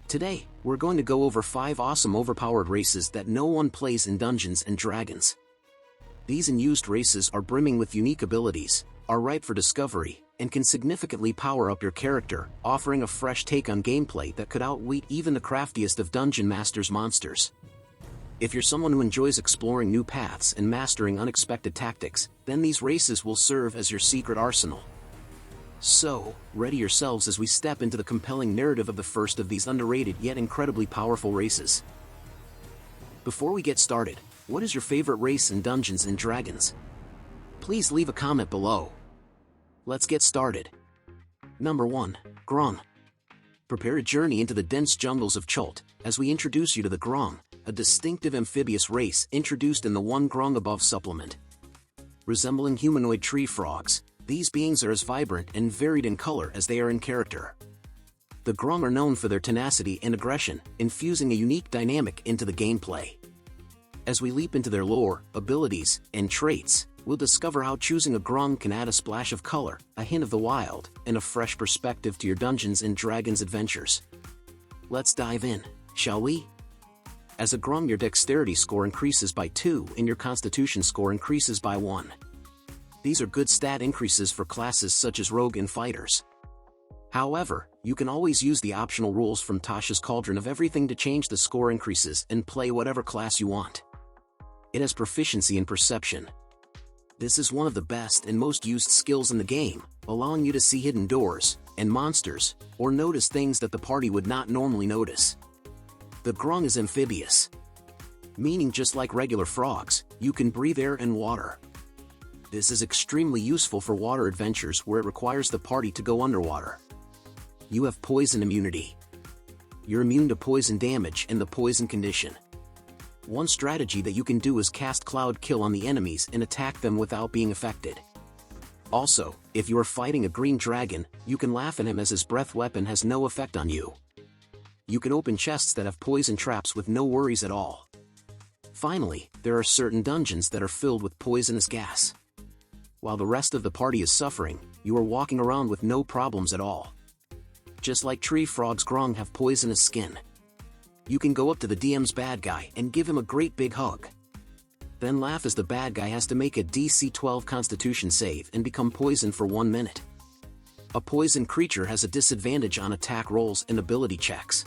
Today, we're going to go over 5 awesome overpowered races that no one plays in Dungeons & Dragons. These unused races are brimming with unique abilities, are ripe for discovery, and can significantly power up your character, offering a fresh take on gameplay that could outwit even the craftiest of Dungeon Master's monsters. If you're someone who enjoys exploring new paths and mastering unexpected tactics, then these races will serve as your secret arsenal. So, ready yourselves as we step into the compelling narrative of the first of these underrated yet incredibly powerful races. Before we get started, what is your favorite race in Dungeons & Dragons? Please leave a comment below. Let's get started. Number 1. Grung. Prepare a journey into the dense jungles of Chult, as we introduce you to the Grung, a distinctive amphibious race introduced in the One Grung Above supplement. Resembling humanoid tree frogs, these beings are as vibrant and varied in color as they are in character. The Grung are known for their tenacity and aggression, infusing a unique dynamic into the gameplay. As we leap into their lore, abilities, and traits, we'll discover how choosing a Grung can add a splash of color, a hint of the wild, and a fresh perspective to your Dungeons & Dragons adventures. Let's dive in, shall we? As a Grung, your dexterity score increases by 2 and your constitution score increases by 1. These are good stat increases for classes such as rogue and fighters. However, you can always use the optional rules from Tasha's Cauldron of Everything to change the score increases and play whatever class you want. It has proficiency in perception. This is one of the best and most used skills in the game, allowing you to see hidden doors and monsters, or notice things that the party would not normally notice. The Grung is amphibious, meaning just like regular frogs, you can breathe air and water. This is extremely useful for water adventures where it requires the party to go underwater. You have poison immunity. You're immune to poison damage and the poison condition. One strategy that you can do is cast Cloud Kill on the enemies and attack them without being affected. Also, if you are fighting a green dragon, you can laugh at him as his breath weapon has no effect on you. You can open chests that have poison traps with no worries at all. Finally, there are certain dungeons that are filled with poisonous gas. While the rest of the party is suffering, you are walking around with no problems at all. Just like tree frogs, Grung have poisonous skin. You can go up to the DM's bad guy and give him a great big hug. Then laugh as the bad guy has to make a DC 12 Constitution save and become poisoned for 1 minute. A poison creature has a disadvantage on attack rolls and ability checks.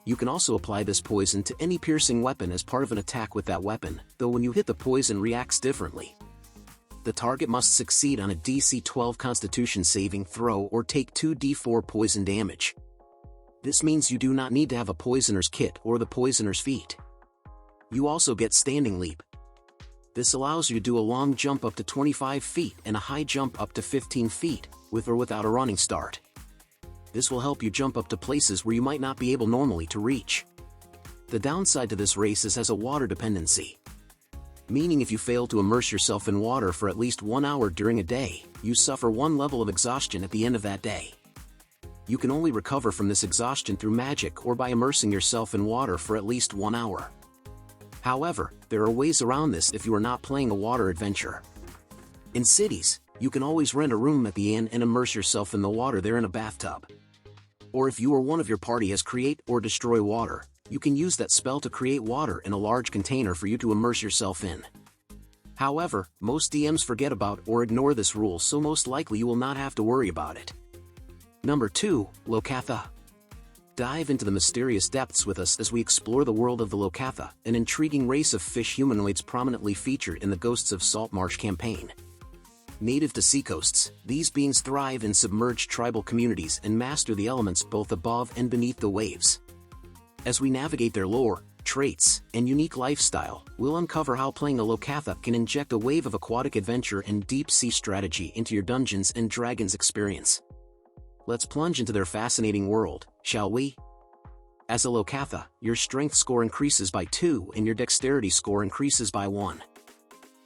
You can also apply this poison to any piercing weapon as part of an attack with that weapon, though when you hit the poison reacts differently. The target must succeed on a DC 12 Constitution saving throw or take 2d4 poison damage. This means you do not need to have a poisoner's kit or the poisoner's feet. You also get standing leap. This allows you to do a long jump up to 25 feet and a high jump up to 15 feet, with or without a running start. This will help you jump up to places where you might not be able normally to reach. The downside to this race is has a water dependency, meaning if you fail to immerse yourself in water for at least 1 hour during a day, you suffer 1 level of exhaustion at the end of that day. You can only recover from this exhaustion through magic or by immersing yourself in water for at least 1 hour. However, there are ways around this if you are not playing a water adventure. In cities, you can always rent a room at the inn and immerse yourself in the water there in a bathtub. Or if you or one of your party has create or destroy water, you can use that spell to create water in a large container for you to immerse yourself in. However, most DMs forget about or ignore this rule, so most likely you will not have to worry about it. Number 2. Locathah. Dive into the mysterious depths with us as we explore the world of the Locathah, an intriguing race of fish humanoids prominently featured in the Ghosts of Saltmarsh campaign. Native to seacoasts, these beings thrive in submerged tribal communities and master the elements both above and beneath the waves. As we navigate their lore, traits, and unique lifestyle, we'll uncover how playing a Locathah can inject a wave of aquatic adventure and deep-sea strategy into your Dungeons & Dragons experience. Let's plunge into their fascinating world, shall we? As a Locathah, your strength score increases by 2 and your dexterity score increases by 1.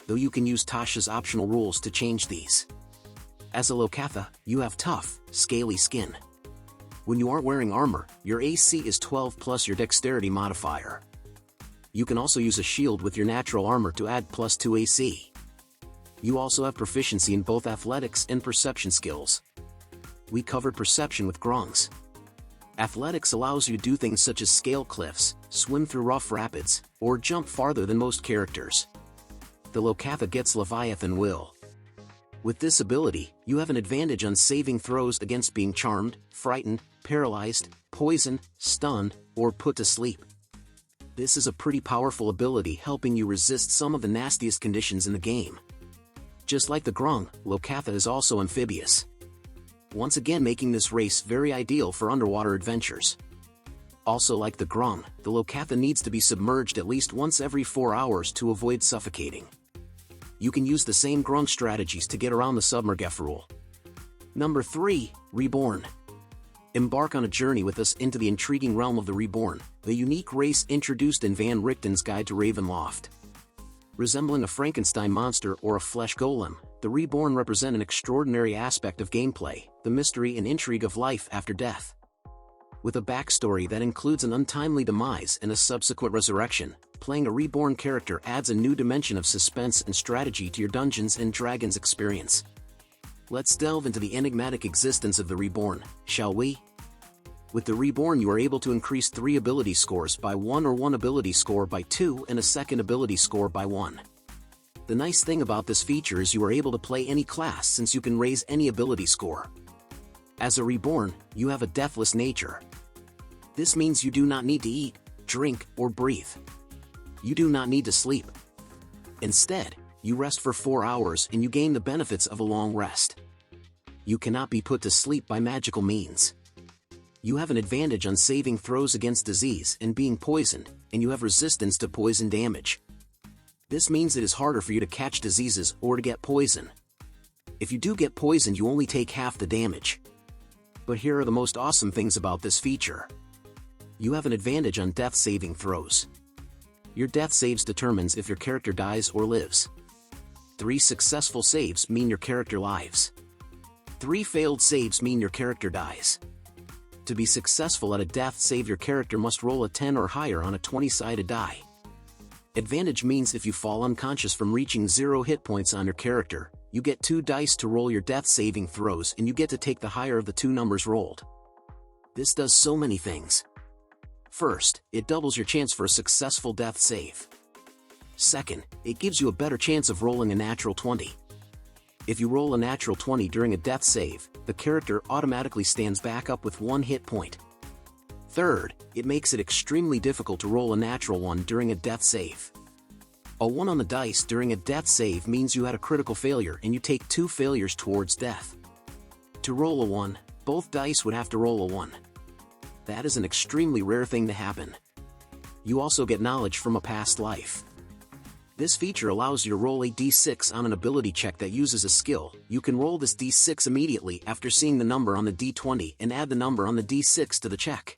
Though you can use Tasha's optional rules to change these. As a Locathah, you have tough, scaly skin. When you aren't wearing armor, your AC is 12 plus your dexterity modifier. You can also use a shield with your natural armor to add +2 AC. You also have proficiency in both athletics and perception skills. We covered perception with Grungs. Athletics allows you to do things such as scale cliffs, swim through rough rapids, or jump farther than most characters. The Locathah gets Leviathan Will. With this ability, you have an advantage on saving throws against being charmed, frightened, paralyzed, poisoned, stunned, or put to sleep. This is a pretty powerful ability helping you resist some of the nastiest conditions in the game. Just like the Grung, Locathah is also amphibious, once again making this race very ideal for underwater adventures. Also like the Grung, the Locathah needs to be submerged at least once every 4 hours to avoid suffocating. You can use the same Grung strategies to get around the submergef rule. Number 3. Reborn. Embark on a journey with us into the intriguing realm of the Reborn, the unique race introduced in Van Richten's Guide to Ravenloft. Resembling a Frankenstein monster or a flesh golem, the Reborn represent an extraordinary aspect of gameplay, the mystery and intrigue of life after death. With a backstory that includes an untimely demise and a subsequent resurrection, playing a Reborn character adds a new dimension of suspense and strategy to your Dungeons & Dragons experience. Let's delve into the enigmatic existence of the Reborn, shall we? With the Reborn you are able to increase 3 ability scores by 1 or 1 ability score by 2 and a second ability score by 1. The nice thing about this feature is you are able to play any class since you can raise any ability score. As a Reborn, you have a deathless nature. This means you do not need to eat, drink, or breathe. You do not need to sleep. Instead, you rest for 4 hours and you gain the benefits of a long rest. You cannot be put to sleep by magical means. You have an advantage on saving throws against disease and being poisoned, and you have resistance to poison damage. This means it is harder for you to catch diseases or to get poison. If you do get poisoned you only take half the damage. But here are the most awesome things about this feature. You have an advantage on death saving throws. Your death saves determines if your character dies or lives. 3 successful saves mean your character lives. 3 failed saves mean your character dies. To be successful at a death save your character must roll a 10 or higher on a 20-sided die. Advantage means if you fall unconscious from reaching 0 hit points on your character, you get 2 dice to roll your death saving throws and you get to take the higher of the 2 numbers rolled. This does so many things. First, it doubles your chance for a successful death save. Second, it gives you a better chance of rolling a natural 20. If you roll a natural 20 during a death save, the character automatically stands back up with 1 hit point. Third, it makes it extremely difficult to roll a natural 1 during a death save. A 1 on the dice during a death save means you had a critical failure and you take 2 failures towards death. To roll a 1, both dice would have to roll a 1. That is an extremely rare thing to happen. You also get knowledge from a past life. This feature allows you to roll a d6 on an ability check that uses a skill. You can roll this d6 immediately after seeing the number on the d20 and add the number on the d6 to the check.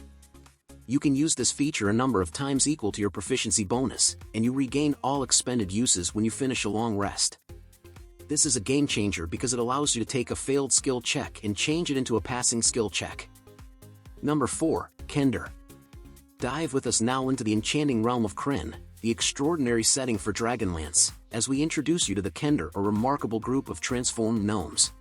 You can use this feature a number of times equal to your proficiency bonus, and you regain all expended uses when you finish a long rest. This is a game changer because it allows you to take a failed skill check and change it into a passing skill check. Number 4. Kender. Dive with us now into the enchanting realm of Kryn, the extraordinary setting for Dragonlance, as we introduce you to the Kender, a remarkable group of transformed gnomes.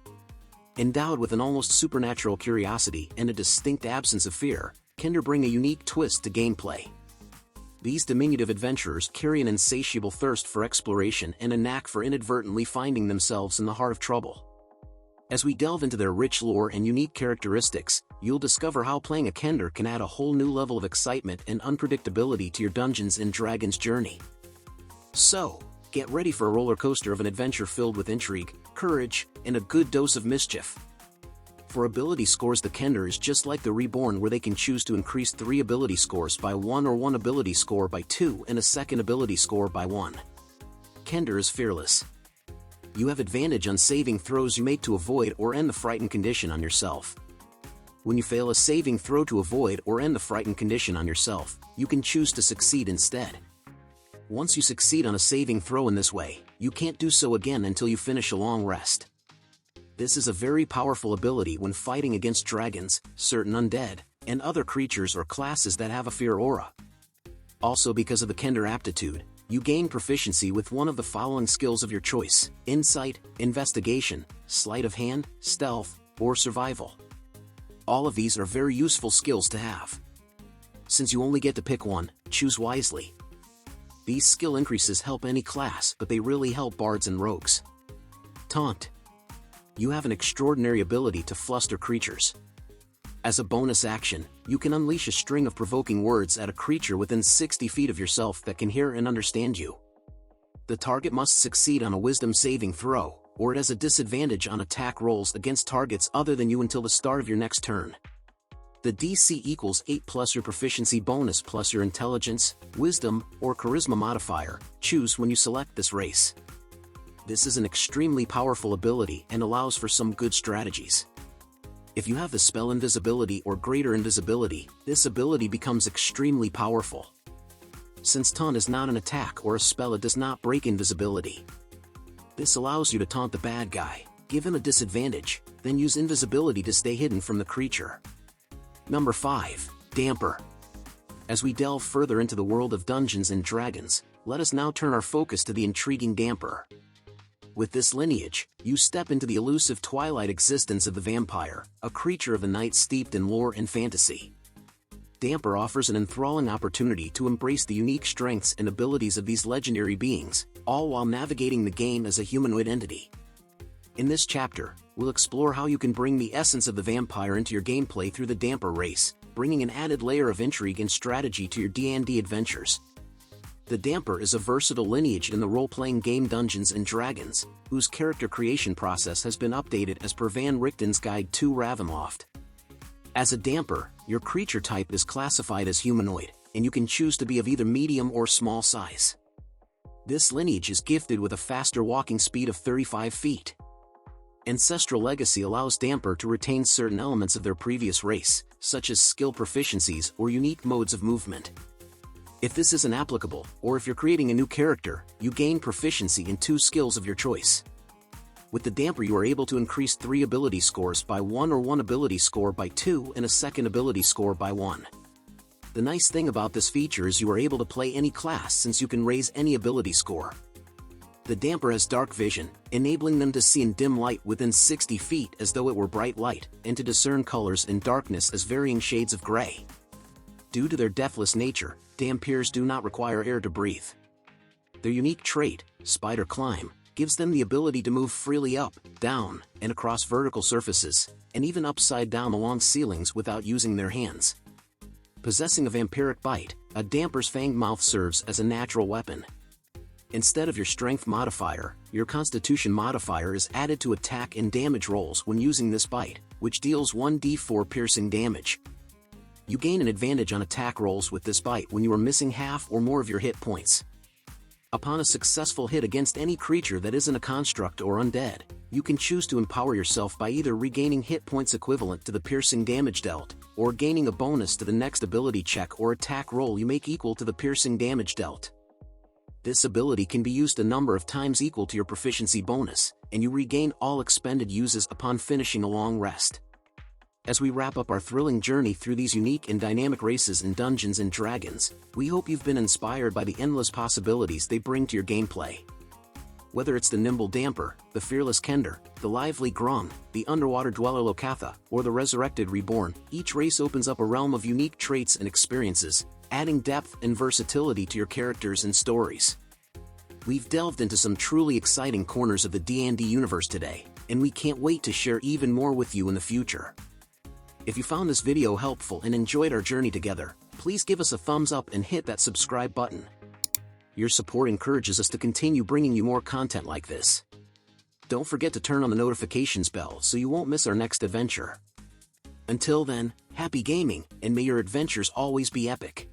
Endowed with an almost supernatural curiosity and a distinct absence of fear, Kender bring a unique twist to gameplay. These diminutive adventurers carry an insatiable thirst for exploration and a knack for inadvertently finding themselves in the heart of trouble. As we delve into their rich lore and unique characteristics, you'll discover how playing a Kender can add a whole new level of excitement and unpredictability to your Dungeons & Dragons journey. So, get ready for a roller coaster of an adventure filled with intrigue, courage, and a good dose of mischief. For ability scores, the Kender is just like the Reborn, where they can choose to increase 3 ability scores by 1 or 1 ability score by 2 and a second ability score by 1. Kender is fearless. You have advantage on saving throws you make to avoid or end the frightened condition on yourself. When you fail a saving throw to avoid or end the frightened condition on yourself, you can choose to succeed instead. Once you succeed on a saving throw in this way, you can't do so again until you finish a long rest. This is a very powerful ability when fighting against dragons, certain undead, and other creatures or classes that have a fear aura. Also, because of the Kender aptitude, you gain proficiency with one of the following skills of your choice: Insight, Investigation, Sleight of Hand, Stealth, or Survival. All of these are very useful skills to have. Since you only get to pick one, choose wisely. These skill increases help any class, but they really help bards and rogues. Taunt. You have an extraordinary ability to fluster creatures. As a bonus action, you can unleash a string of provoking words at a creature within 60 feet of yourself that can hear and understand you. The target must succeed on a wisdom saving throw, or it has a disadvantage on attack rolls against targets other than you until the start of your next turn. The DC equals 8 plus your proficiency bonus plus your intelligence, wisdom, or charisma modifier. Choose when you select this race. This is an extremely powerful ability and allows for some good strategies. If you have the spell invisibility or greater invisibility, this ability becomes extremely powerful. Since taunt is not an attack or a spell, it does not break invisibility. This allows you to taunt the bad guy, give him a disadvantage, then use invisibility to stay hidden from the creature. Number 5. Dhampir. As we delve further into the world of Dungeons and Dragons, let us now turn our focus to the intriguing Dhampir. With this lineage, you step into the elusive twilight existence of the vampire, a creature of the night steeped in lore and fantasy. Dhampir offers an enthralling opportunity to embrace the unique strengths and abilities of these legendary beings, all while navigating the game as a humanoid entity. In this chapter, we'll explore how you can bring the essence of the vampire into your gameplay through the Dhampir race, bringing an added layer of intrigue and strategy to your D&D adventures. The Dhampir is a versatile lineage in the role-playing game Dungeons & Dragons, whose character creation process has been updated as per Van Richten's Guide to Ravenloft. As a Dhampir, your creature type is classified as humanoid, and you can choose to be of either medium or small size. This lineage is gifted with a faster walking speed of 35 feet. Ancestral legacy allows Dhampir to retain certain elements of their previous race, such as skill proficiencies or unique modes of movement. If this isn't applicable, or if you're creating a new character, you gain proficiency in 2 skills of your choice. With the Dhampir you are able to increase 3 ability scores by 1 or 1 ability score by 2 and a second ability score by 1. The nice thing about this feature is you are able to play any class since you can raise any ability score. The Dhampir has dark vision, enabling them to see in dim light within 60 feet as though it were bright light, and to discern colors in darkness as varying shades of gray. Due to their deathless nature, Dhampirs do not require air to breathe. Their unique trait, spider climb, gives them the ability to move freely up, down, and across vertical surfaces, and even upside down along ceilings without using their hands. Possessing a vampiric bite, a Dhampir's fanged mouth serves as a natural weapon. Instead of your strength modifier, your constitution modifier is added to attack and damage rolls when using this bite, which deals 1d4 piercing damage. You gain an advantage on attack rolls with this bite when you are missing half or more of your hit points. Upon a successful hit against any creature that isn't a construct or undead, you can choose to empower yourself by either regaining hit points equivalent to the piercing damage dealt, or gaining a bonus to the next ability check or attack roll you make equal to the piercing damage dealt. This ability can be used a number of times equal to your proficiency bonus, and you regain all expended uses upon finishing a long rest. As we wrap up our thrilling journey through these unique and dynamic races in Dungeons & Dragons, we hope you've been inspired by the endless possibilities they bring to your gameplay. Whether it's the nimble Dhampir, the fearless Kender, the lively Grung, the underwater dweller Locathah, or the resurrected Reborn, each race opens up a realm of unique traits and experiences, adding depth and versatility to your characters and stories. We've delved into some truly exciting corners of the D&D universe today, and we can't wait to share even more with you in the future. If you found this video helpful and enjoyed our journey together, please give us a thumbs up and hit that subscribe button. Your support encourages us to continue bringing you more content like this. Don't forget to turn on the notifications bell so you won't miss our next adventure. Until then, happy gaming, and may your adventures always be epic.